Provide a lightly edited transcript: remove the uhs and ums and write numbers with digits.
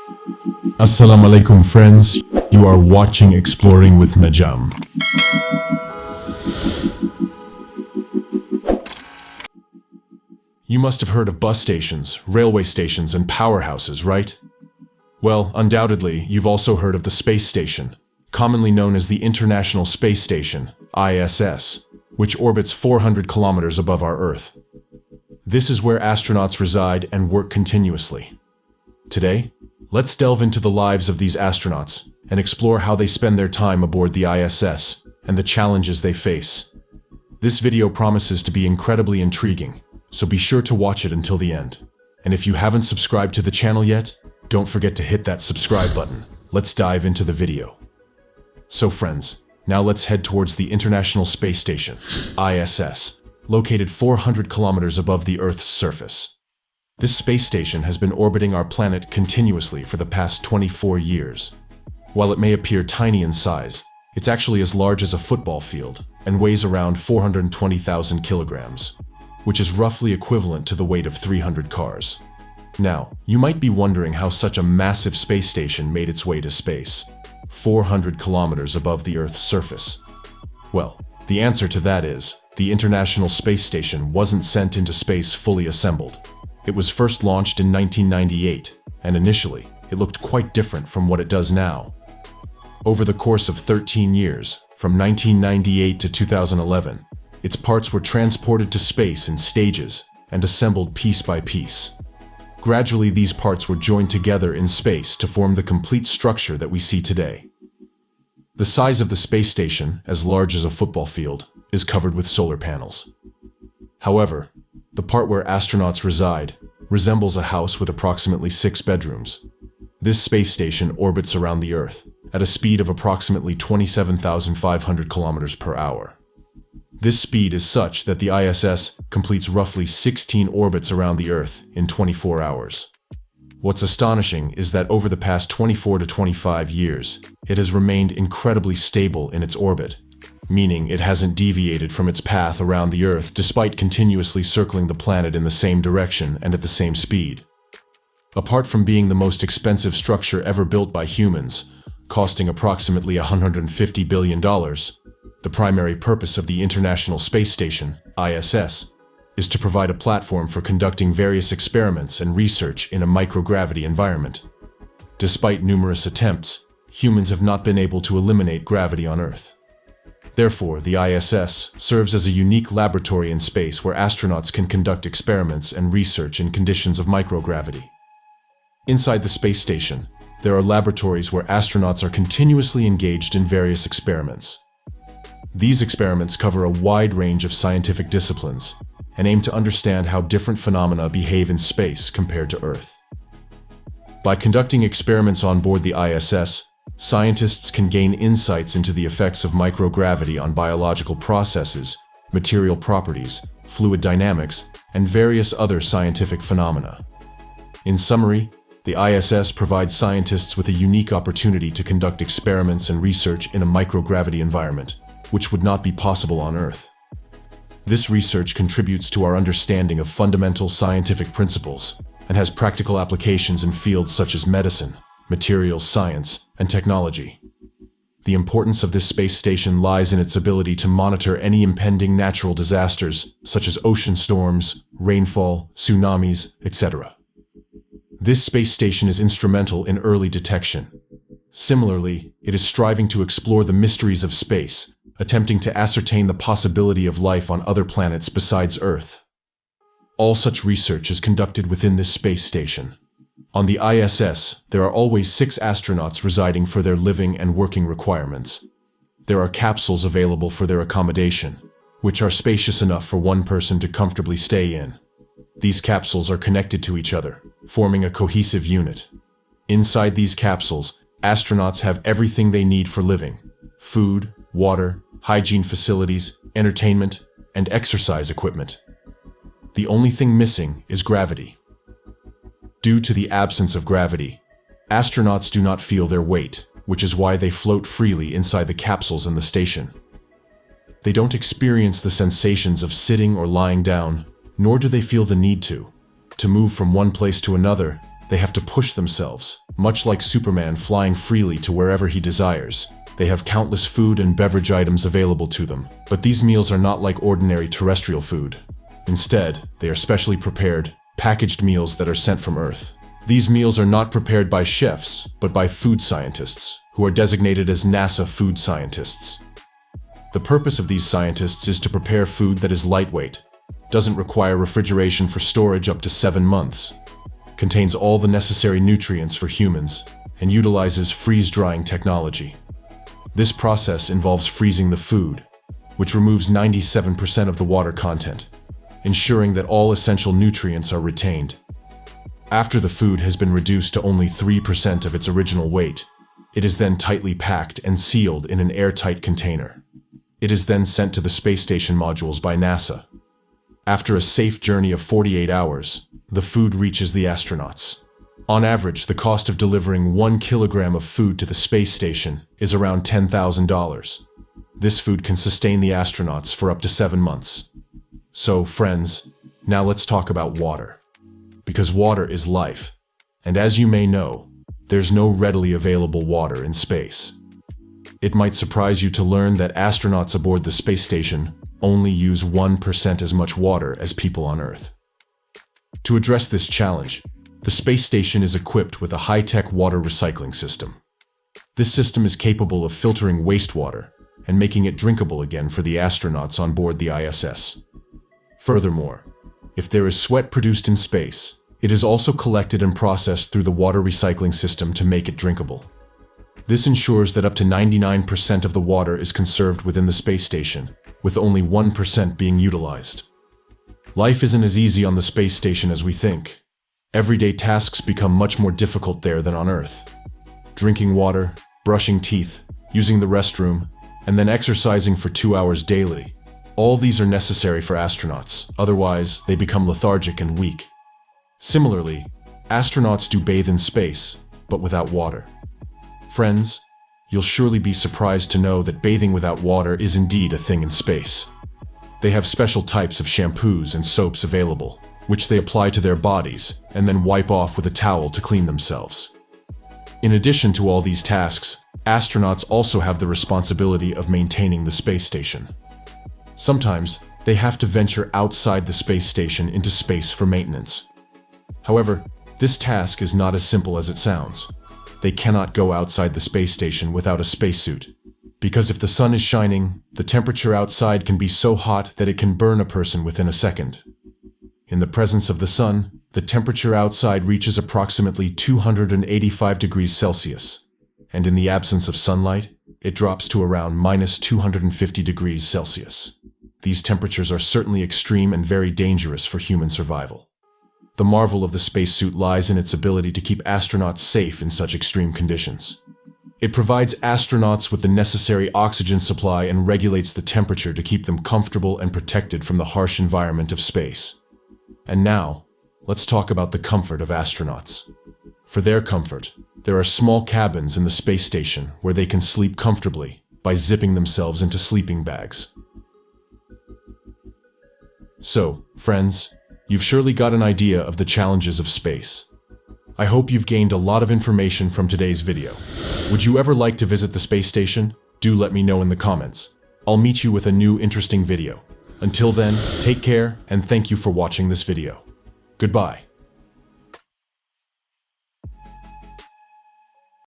Assalamu alaikum friends, you are watching Exploring with Majam. You must have heard of bus stations, railway stations, and powerhouses, right? Well, undoubtedly, you've also heard of the space station, commonly known as the International Space Station, ISS, which orbits 400 kilometers above our Earth. This is where astronauts reside and work continuously. Today, let's delve into the lives of these astronauts and explore how they spend their time aboard the ISS and the challenges they face. This video promises to be incredibly intriguing, so be sure to watch it until the end. And if you haven't subscribed to the channel yet, don't forget to hit that subscribe button. Let's dive into the video. So friends, now let's head towards the International Space Station, ISS, located 400 kilometers above the Earth's surface. This space station has been orbiting our planet continuously for the past 24 years. While it may appear tiny in size, it's actually as large as a football field and weighs around 420,000 kilograms, which is roughly equivalent to the weight of 300 cars. Now, you might be wondering how such a massive space station made its way to space, 400 kilometers above the Earth's surface. Well, the answer to that is, the International Space Station wasn't sent into space fully assembled. It was first launched in 1998, and initially, it looked quite different from what it does now. Over the course of 13 years, from 1998 to 2011, its parts were transported to space in stages and assembled piece by piece. Gradually, these parts were joined together in space to form the complete structure that we see today. The size of the space station, as large as a football field, is covered with solar panels. However, the part where astronauts reside resembles a house with approximately 6 bedrooms. This space station orbits around the Earth at a speed of approximately 27,500 kilometers per hour. This speed is such that the ISS completes roughly 16 orbits around the Earth in 24 hours. What's astonishing is that over the past 24 to 25 years, it has remained incredibly stable in its orbit, meaning it hasn't deviated from its path around the Earth despite continuously circling the planet in the same direction and at the same speed. Apart from being the most expensive structure ever built by humans, costing approximately $150 billion, the primary purpose of the International Space Station, ISS, is to provide a platform for conducting various experiments and research in a microgravity environment. Despite numerous attempts, humans have not been able to eliminate gravity on Earth. Therefore, the ISS serves as a unique laboratory in space where astronauts can conduct experiments and research in conditions of microgravity. Inside the space station, there are laboratories where astronauts are continuously engaged in various experiments. These experiments cover a wide range of scientific disciplines and aim to understand how different phenomena behave in space compared to Earth. By conducting experiments on board the ISS, scientists can gain insights into the effects of microgravity on biological processes, material properties, fluid dynamics, and various other scientific phenomena. In summary, the ISS provides scientists with a unique opportunity to conduct experiments and research in a microgravity environment, which would not be possible on Earth. This research contributes to our understanding of fundamental scientific principles and has practical applications in fields such as medicine, materials science, and technology. The importance of this space station lies in its ability to monitor any impending natural disasters, such as ocean storms, rainfall, tsunamis, etc. This space station is instrumental in early detection. Similarly, it is striving to explore the mysteries of space, attempting to ascertain the possibility of life on other planets besides Earth. All such research is conducted within this space station. On the ISS, there are always 6 astronauts residing for their living and working requirements. There are capsules available for their accommodation, which are spacious enough for one person to comfortably stay in. These capsules are connected to each other, forming a cohesive unit. Inside these capsules, astronauts have everything they need for living: food, water, hygiene facilities, entertainment, and exercise equipment. The only thing missing is gravity. Due to the absence of gravity, astronauts do not feel their weight, which is why they float freely inside the capsules in the station. They don't experience the sensations of sitting or lying down, nor do they feel the need to. To move from one place to another, They have to push themselves, much like Superman flying freely to wherever he desires. They have countless food and beverage items available to them, but these meals are not like ordinary terrestrial food. Instead, they are specially prepared, packaged meals that are sent from Earth. These meals are not prepared by chefs, but by food scientists, who are designated as NASA food scientists. The purpose of these scientists is to prepare food that is lightweight, doesn't require refrigeration for storage up to 7 months, contains all the necessary nutrients for humans, and utilizes freeze-drying technology. This process involves freezing the food, which removes 97% of the water content, ensuring that all essential nutrients are retained. After the food has been reduced to only 3% of its original weight, it is then tightly packed and sealed in an airtight container. It is then sent to the space station modules by NASA. After a safe journey of 48 hours, the food reaches the astronauts. On average, the cost of delivering 1 kilogram of food to the space station is around $10,000. This food can sustain the astronauts for up to 7 months. So, friends, now let's talk about water. Because water is life, and as you may know, there's no readily available water in space. It might surprise you to learn that astronauts aboard the space station only use 1% as much water as people on Earth. To address this challenge, the space station is equipped with a high-tech water recycling system. This system is capable of filtering wastewater and making it drinkable again for the astronauts on board the ISS. Furthermore, if there is sweat produced in space, it is also collected and processed through the water recycling system to make it drinkable. This ensures that up to 99% of the water is conserved within the space station, with only 1% being utilized. Life isn't as easy on the space station as we think. Everyday tasks become much more difficult there than on Earth. Drinking water, brushing teeth, using the restroom, and then exercising for 2 hours daily. All these are necessary for astronauts, otherwise they become lethargic and weak. Similarly, astronauts do bathe in space, but without water. Friends, you'll surely be surprised to know that bathing without water is indeed a thing in space. They have special types of shampoos and soaps available, which they apply to their bodies and then wipe off with a towel to clean themselves. In addition to all these tasks, astronauts also have the responsibility of maintaining the space station. Sometimes, they have to venture outside the space station into space for maintenance. However, this task is not as simple as it sounds. They cannot go outside the space station without a spacesuit, because if the sun is shining, the temperature outside can be so hot that it can burn a person within a second. In the presence of the sun, the temperature outside reaches approximately 285 degrees Celsius, and in the absence of sunlight, it drops to around -250 degrees Celsius. These temperatures are certainly extreme and very dangerous for human survival. The marvel of the spacesuit lies in its ability to keep astronauts safe in such extreme conditions. It provides astronauts with the necessary oxygen supply and regulates the temperature to keep them comfortable and protected from the harsh environment of space. And now, let's talk about the comfort of astronauts. For their comfort, there are small cabins in the space station where they can sleep comfortably by zipping themselves into sleeping bags. So, friends, you've surely got an idea of the challenges of space. I hope you've gained a lot of information from today's video. Would you ever like to visit the space station? Do let me know in the comments. I'll meet you with a new interesting video. Until then, take care and thank you for watching this video. Goodbye.